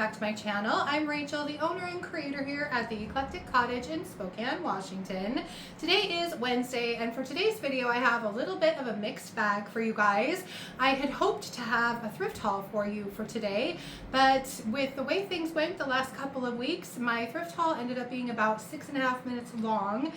back to my channel. I'm Rachel, the owner and creator here at the Eclectic Cottage in Spokane, Washington. Today is Wednesday, and for today's video I have a little bit of a mixed bag for you guys. I had hoped to have a thrift haul for you for today, but with the way things went the last couple of weeks, my thrift haul ended up being about 6.5 minutes long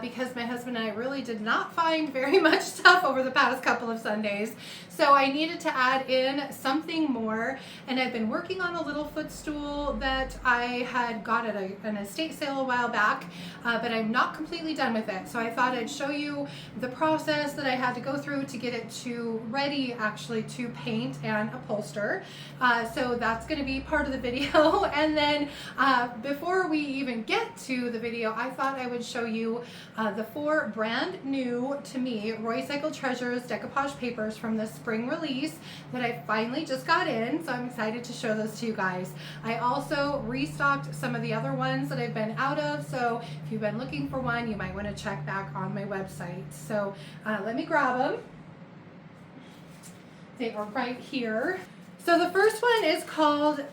because my husband and I really did not find very much stuff over the past couple of Sundays. So I needed to add in something more, and I've been working on a little footstool that I had got at an estate sale a while back, but I'm not completely done with it. So I thought I'd show you the process that I had to go through to get it to ready actually to paint and upholster. So that's going to be part of the video. And then before we even get to the video, I thought I would show you the 4 brand new to me Roycycled Treasures decoupage papers from the spring release that I finally just got in. So I'm excited to show those to you guys. I also restocked some of the other ones that I've been out of, so if you've been looking for one, you might want to check back on my website. So let me grab them. They are right here. So the first one is called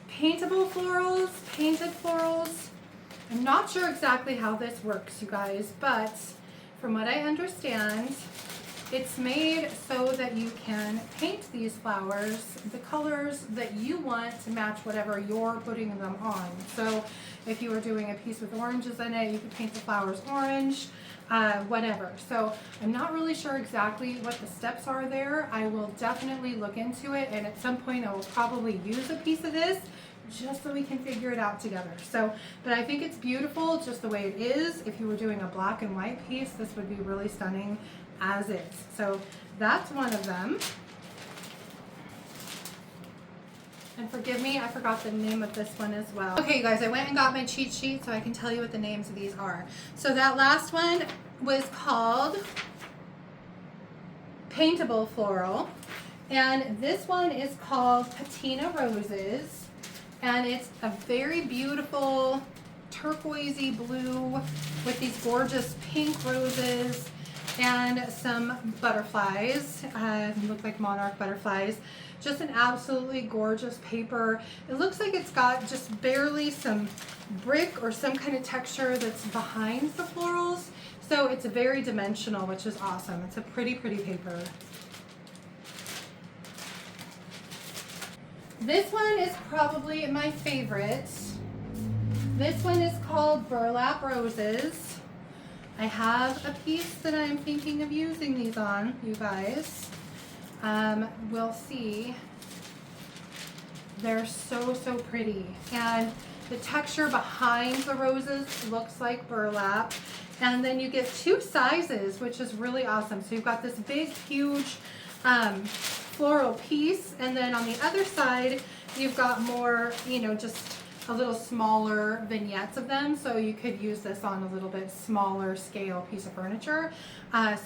Painted Florals. I'm not sure exactly how this works, you guys, but from what I understand, it's made so that you can paint these flowers the colors that you want to match whatever you're putting them on. So if you were doing a piece with oranges in it, you could paint the flowers orange, whatever. So I'm not really sure exactly what the steps are there. I will definitely look into it, and at some point I will probably use a piece of this just so we can figure it out together. So, but I think it's beautiful just the way it is. If you were doing a black and white piece, this would be really stunning as is. So that's one of them. And forgive me, I forgot the name of this one as well. Okay, you guys, I went and got my cheat sheet so I can tell you what the names of these are. So that last one was called Paintable Floral, and this one is called Patina Roses, and it's a very beautiful turquoisey blue with these gorgeous pink roses and some butterflies, look like monarch butterflies. Just an absolutely gorgeous paper. It looks like it's got just barely some brick or some kind of texture that's behind the florals. So it's very dimensional, which is awesome. It's a pretty, pretty paper. This one is probably my favorite. This one is called Burlap Roses. I have a piece that I'm thinking of using these on, you guys. We'll see. They're so, so pretty. And the texture behind the roses looks like burlap. And then you get 2 sizes, which is really awesome. So you've got this big, huge floral piece. And then on the other side, you've got more, you know, just a little smaller vignettes of them, so you could use this on a little bit smaller scale piece of furniture.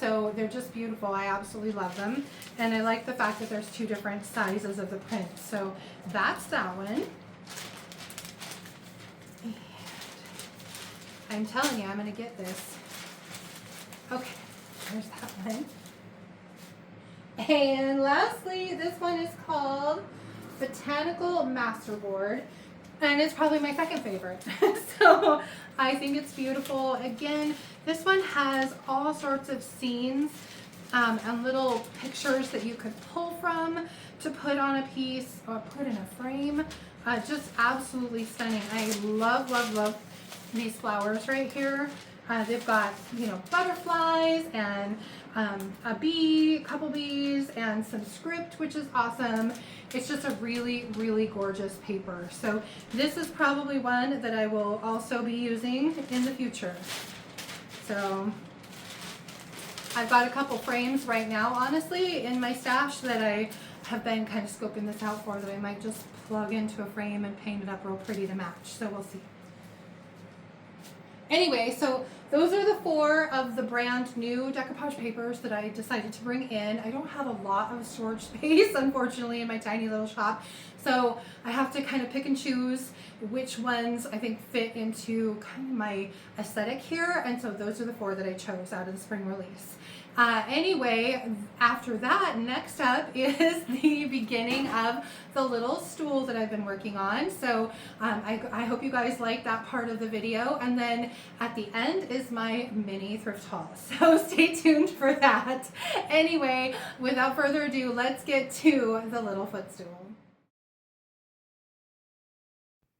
So they're just beautiful. I absolutely love them, and I like the fact that there's 2 different sizes of the print. So that's that one. And I'm telling you, I'm gonna get this. Okay, there's that one. And lastly, this one is called Botanical Masterboard. And it's probably my second favorite. So I think it's beautiful. Again, this one has all sorts of scenes and little pictures that you could pull from to put on a piece or put in a frame. Just absolutely stunning. I love, love, love these flowers right here. They've got, you know, butterflies and a bee, a couple bees, and some script, which is awesome. It's just a really, really gorgeous paper. So this is probably one that I will also be using in the future. So I've got a couple frames right now, honestly, in my stash that I have been kind of scoping this out for, that I might just plug into a frame and paint it up real pretty to match. So we'll see. Anyway, so those are the 4 of the brand new decoupage papers that I decided to bring in. I don't have a lot of storage space, unfortunately, in my tiny little shop, So I have to kind of pick and choose which ones I think fit into kind of my aesthetic here. And so those are the 4 that I chose out of the spring release. Anyway, after that, next up is the beginning of the little stool that I've been working on. So I hope you guys like that part of the video. And then at the end is my mini thrift haul. So stay tuned for that. Anyway, without further ado, let's get to the little footstool.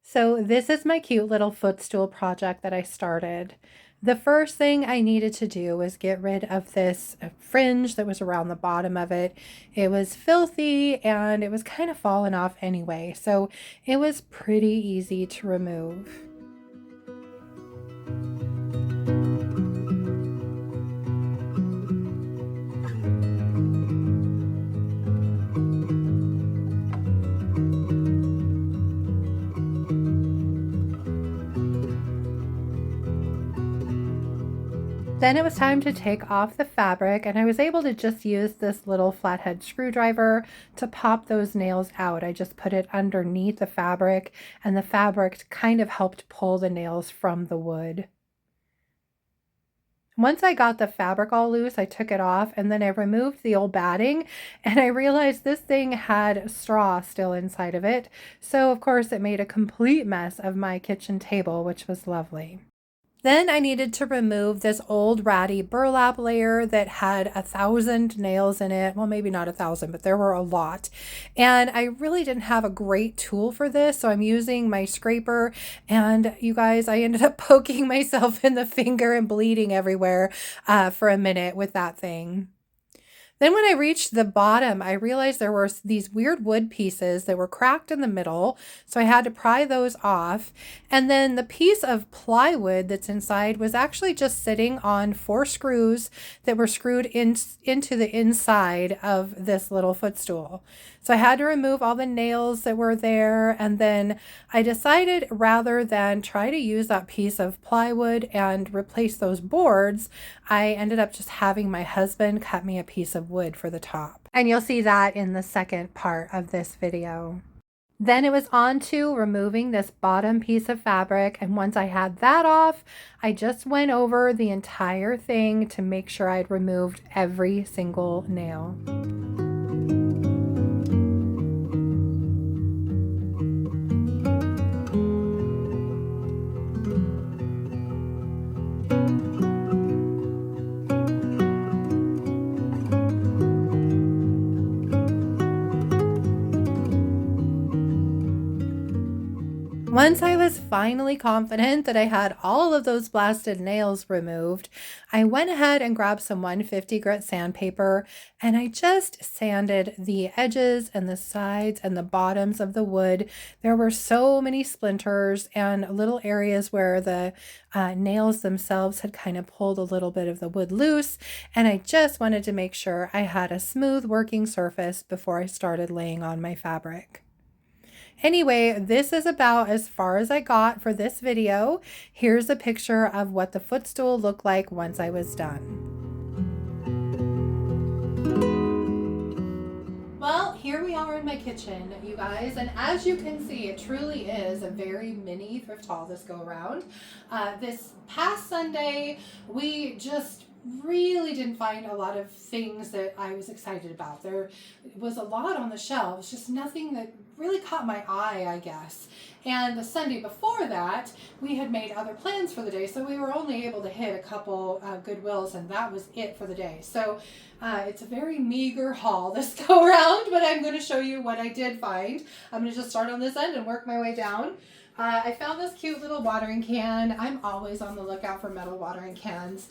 So this is my cute little footstool project that I started. The first thing I needed to do was get rid of this fringe that was around the bottom of it. It was filthy and it was kind of falling off anyway, so it was pretty easy to remove. Then it was time to take off the fabric, and I was able to just use this little flathead screwdriver to pop those nails out. I just put it underneath the fabric, and the fabric kind of helped pull the nails from the wood. Once I got the fabric all loose, I took it off, and then I removed the old batting, and I realized this thing had straw still inside of it. So of course it made a complete mess of my kitchen table, which was lovely. Then I needed to remove this old ratty burlap layer that had 1,000 nails in it. Well, maybe not 1,000, but there were a lot. And I really didn't have a great tool for this, so I'm using my scraper. And you guys, I ended up poking myself in the finger and bleeding everywhere for a minute with that thing. Then when I reached the bottom, I realized there were these weird wood pieces that were cracked in the middle, so I had to pry those off. And then the piece of plywood that's inside was actually just sitting on 4 screws that were screwed into the inside of this little footstool. So I had to remove all the nails that were there, and then I decided rather than try to use that piece of plywood and replace those boards, I ended up just having my husband cut me a piece of wood for the top. And you'll see that in the second part of this video. Then it was on to removing this bottom piece of fabric, and once I had that off, I just went over the entire thing to make sure I'd removed every single nail. Once I was finally confident that I had all of those blasted nails removed, I went ahead and grabbed some 150 grit sandpaper, and I just sanded the edges and the sides and the bottoms of the wood. There were so many splinters and little areas where the nails themselves had kind of pulled a little bit of the wood loose, and I just wanted to make sure I had a smooth working surface before I started laying on my fabric. Anyway, this is about as far as I got for this video. Here's a picture of what the footstool looked like once I was done. Well, here we are in my kitchen, you guys, and as you can see, it truly is a very mini thrift haul this go around. This past Sunday, we just really didn't find a lot of things that I was excited about. There was a lot on the shelves, just nothing that really caught my eye, I guess. And the Sunday before that, we had made other plans for the day, so we were only able to hit a couple Goodwills, and that was it for the day. So it's a very meager haul this go around, but I'm going to show you what I did find. I'm going to just start on this end and work my way down. I found this cute little watering can. I'm always on the lookout for metal watering cans.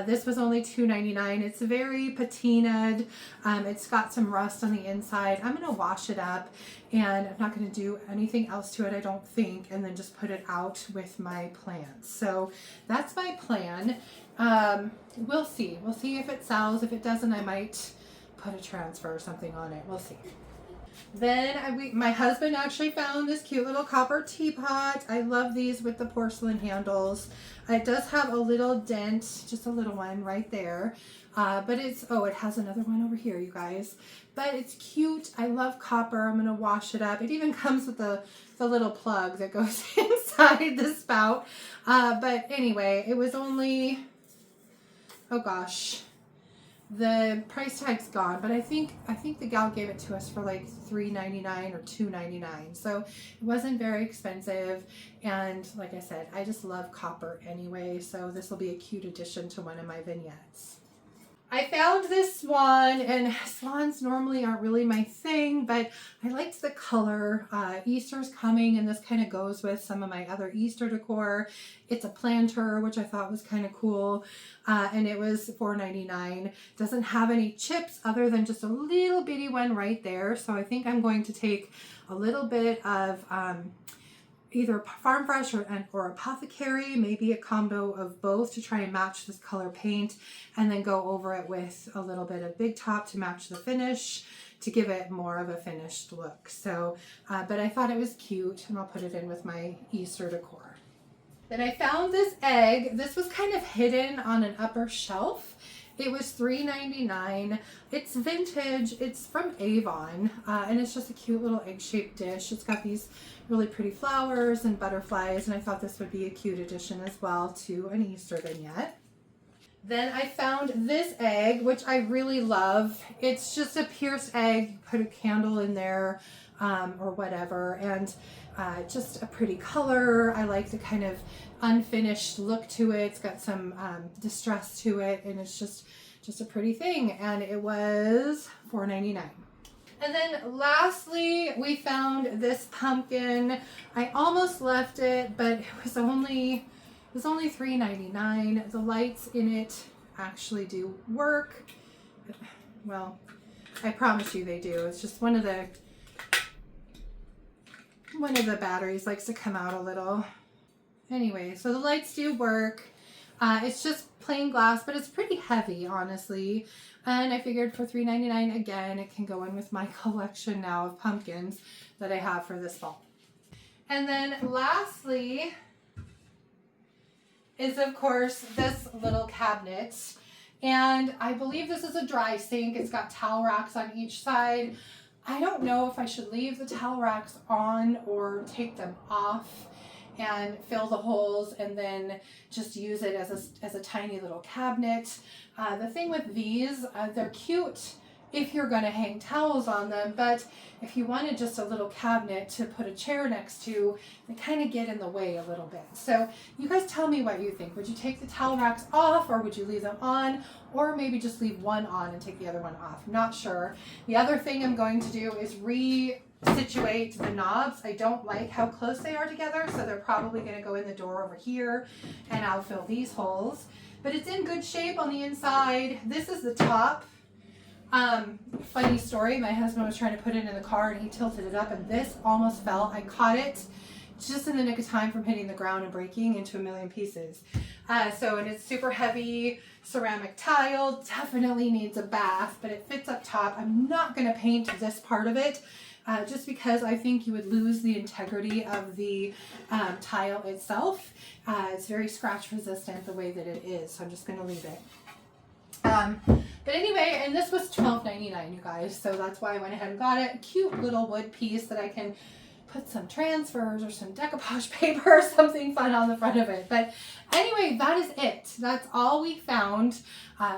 This was only $2.99. It's very patinaed. It's got some rust on the inside. I'm going to wash it up, and I'm not going to do anything else to it, I don't think, and then just put it out with my plants. So that's my plan. We'll see. We'll see if it sells. If it doesn't, I might put a transfer or something on it. We'll see. Then my husband actually found this cute little copper teapot. I love these with the porcelain handles. It does have a little dent, just a little one right there. But it's, oh, it has another one over here, you guys. But it's cute. I love copper. I'm going to wash it up. It even comes with the little plug that goes inside the spout. But anyway, it was only, oh gosh, the price tag's gone, but I think the gal gave it to us for like $3.99 or $2.99, so it wasn't very expensive. And like I said, I just love copper anyway, so this will be a cute addition to one of my vignettes. I found this swan, and swans normally aren't really my thing, but I liked the color. Easter's coming, and this kind of goes with some of my other Easter decor. It's a planter, which I thought was kind of cool, and it was $4.99. Doesn't have any chips other than just a little bitty one right there, so I think I'm going to take a little bit of either Farm Fresh or Apothecary, maybe a combo of both to try and match this color paint, and then go over it with a little bit of Big Top to match the finish, to give it more of a finished look. So, but I thought it was cute, and I'll put it in with my Easter decor. Then I found this egg. This was kind of hidden on an upper shelf. It was $3.99. It's vintage. It's from Avon, and it's just a cute little egg-shaped dish. It's got these really pretty flowers and butterflies, and I thought this would be a cute addition as well to an Easter vignette. Then I found this egg, which I really love. It's just a pierced egg. You put a candle in there or whatever, and just a pretty color. I like the kind of unfinished look to it. It's got some distress to it, and it's just a pretty thing. And it was $4.99. And then lastly, we found this pumpkin. I almost left it, but it was only $3.99. The lights in it actually do work. Well, I promise you they do. It's just one of the batteries likes to come out a little. Anyway, so the lights do work. It's just plain glass, but it's pretty heavy, honestly. And I figured for $3.99, again, it can go in with my collection now of pumpkins that I have for this fall. And then lastly is, of course, this little cabinet. And I believe this is a dry sink. It's got towel racks on each side. I don't know if I should leave the towel racks on or take them off and fill the holes and then just use it as a tiny little cabinet. The thing with these, they're cute if you're going to hang towels on them, but if you wanted just a little cabinet to put a chair next to, they kind of get in the way a little bit. So you guys tell me what you think. Would you take the towel racks off, or would you leave them on, or maybe just leave one on and take the other one off? Not sure. The other thing I'm going to do is situate the knobs. I don't like how close they are together, so they're probably going to go in the door over here, and I'll fill these holes. But it's in good shape on the inside. This is the top. Funny story, my husband was trying to put it in the car and he tilted it up, and this almost fell. I caught it just in the nick of time from hitting the ground and breaking into a million pieces. And it's super heavy ceramic tile, definitely needs a bath, but it fits up top. I'm not going to paint this part of it, just because I think you would lose the integrity of the tile itself. It's very scratch resistant the way that it is, so I'm just going to leave it. But anyway, and this was $12.99, you guys, so that's why I went ahead and got it. A cute little wood piece that I can put some transfers or some decoupage paper or something fun on the front of it. But anyway, that is it. That's all we found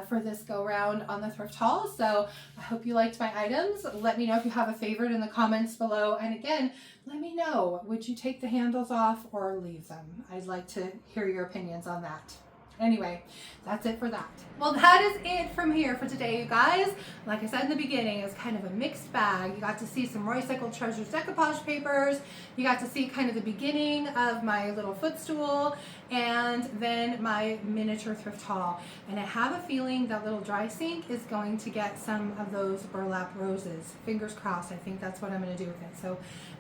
for this go round on the thrift haul. So I hope you liked my items. Let me know if you have a favorite in the comments below. And again, let me know, would you take the handles off or leave them? I'd like to hear your opinions on that. Anyway, that's it for that. Well, that is it from here for today, you guys. Like I said in the beginning, it's kind of a mixed bag. You got to see some Roycycled Treasures decoupage papers. You got to see kind of the beginning of my little footstool, and then my miniature thrift haul. And I have a feeling that little dry sink is going to get some of those burlap roses. Fingers crossed. I think that's what I'm going to do with it. So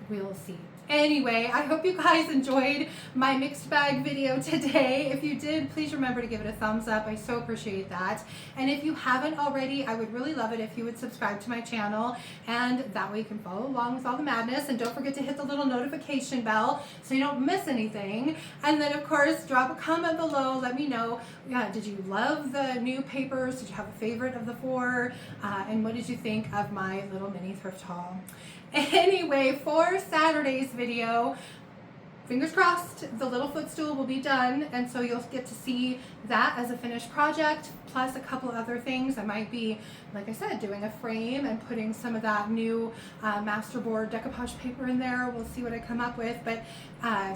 we'll see. Anyway, I hope you guys enjoyed my mixed bag video today. If you did, please remember remember to give it a thumbs up. I so appreciate that. And if you haven't already, I would really love it if you would subscribe to my channel, and that way you can follow along with all the madness. And don't forget to hit the little notification bell so you don't miss anything. And then of course, drop a comment below. Let me know, did you love the new papers? Did you have a favorite of the 4? And what did you think of my little mini thrift haul? Anyway, for Saturday's video, fingers crossed, the little footstool will be done, and so you'll get to see that as a finished project, plus a couple other things. I might be, like I said, doing a frame and putting some of that new masterboard decoupage paper in there. We'll see what I come up with, but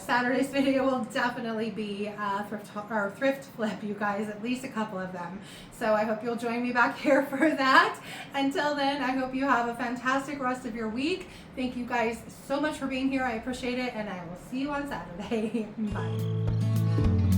Saturday's video will definitely be thrift flip, you guys, at least a couple of them. So I hope you'll join me back here for that. Until then, I hope you have a fantastic rest of your week. Thank you guys so much for being here. I appreciate it, and I will see you on Saturday. Bye.